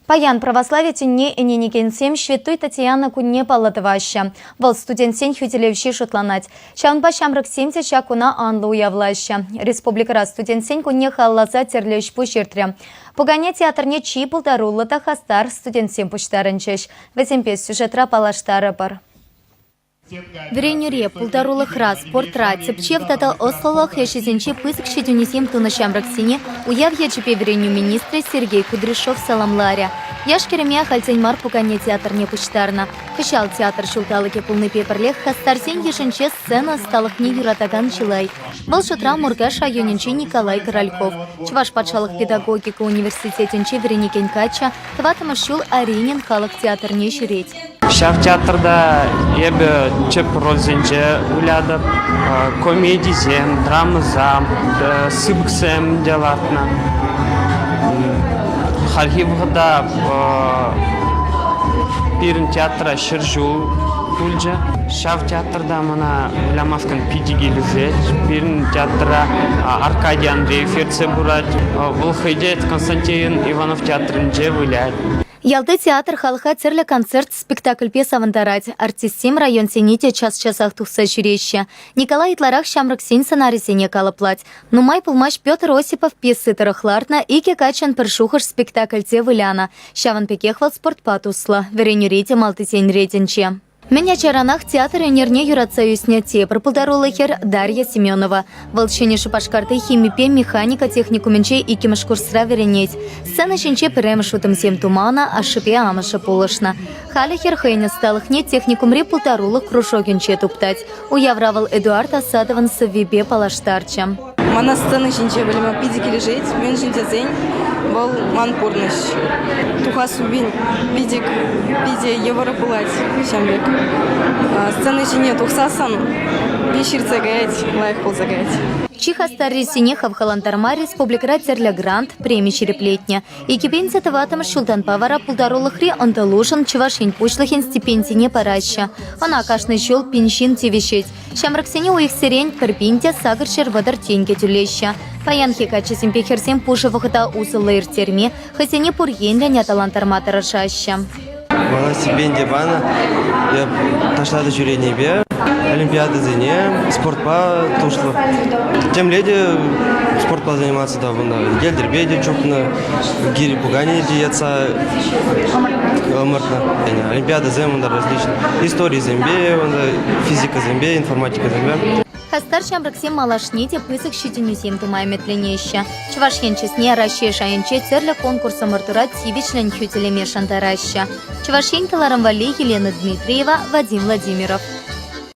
Паян православие тенне эненикенсем шветой Татьяна кунне палатываща. Вал студент сень хютелевщи шутланать. Шаунпа шамрак семте шакуна анлу уявлаща. Республика студент сень кунне халлаза терлещ пуширтря. Пугане театрне чи полдаруллата хастар студент сем пуштарынчеш. Весемпес сюжетра палаштара пар. Вренюре полдарулых раз портрат цепчев татал ослолах яшизенче пыск щедюнисем тунащам раксине уяв ячепе вреню министра Сергей Кудряшов саламларя. Яшкеремя хальценьмар пугане театр не пуштарна. Кышал театр шулталыке полный пеперлех хастарсен ешенче сцена сталых не юратаган чилай. Волшутра мургаша юненче Николай Корольков. Чваш патшалых педагогика университетенче Вереникен Кача тватамашул Аринин халых театр не ширеть. Шав театрда ебе чеп рользенче улядып, комедизем, драмызам, сыбыксем делатна. Хархивгда пирин театра шыржу пульджа. Шав театрда мана улямаскан пидигилизет, пирин театра Аркадий Андреев ерцебурать, Волхайдет Константин Иванов театрынже вылять. Ялты театр халха цирля концерт спектакль пьеса авантарать. Артистим район сените час-часах тухса жюреща. Николай Итларах шамрак сень сценарий сене калаплать. Нумай пулмаш Петр Осипов пьесы тарахлартна и кекачан першухаш спектакль те выляна. Шаван пекехвал спортпатусла. Вереню рете малты сень ретенче. Меня чаранах театр нерне юрацаю сняте прополдарулахер Дарья Семенова. Волчине шипашкарты химипе механика техникуменче и кимашкурсра веренеть. Сцена щенче перемшутым сем тумана, а шипе амаша полошна. Халихер хэйня сталых не техникум реполдарулах крушогенче туптать. Уявравал Эдуард Асадован совибе палаштарча. Мана сцена щенче валима пидики лежит, мен щенче зень. Вал ман порныш. Тухасу бин пидик пиде европулать шамбек. Сцены щене тухсасан биширца гаять, лайх пол загаять. Чихастарри синеха в Халантарма республика терля грант премии череплетня. И кипенция таватам шултан павара пулдарулахри анталушан чевашень пушлахин стипендии не параща. Она кашный щел пинщин тивещить. Шамраксене у их сирень карпинтя сагарчер водар теньке тюлеща. Паянхи качесим пехерсим пушевахта усылыр терме, хасене пурьен для няталантарма тарашаща. Мана стипендия бана, я нашла до бе, олимпиада зене, спортпа тушло. Тем леди спортпа заниматься да бунда. Гельдербеде чокна, гири пугани диятся, мартна. Олимпиада земунда различно. История зембе, физика зембе, информатика зембе. Хастар шамраксем малашните пысок щитинюсем тумай метленеща. Чувашьенче сне раща шаенче церля конкурса мартура тивичлен хютелеме шантараща. Чувашьен каларамвали Елена Дмитриева, Вадим Владимиров.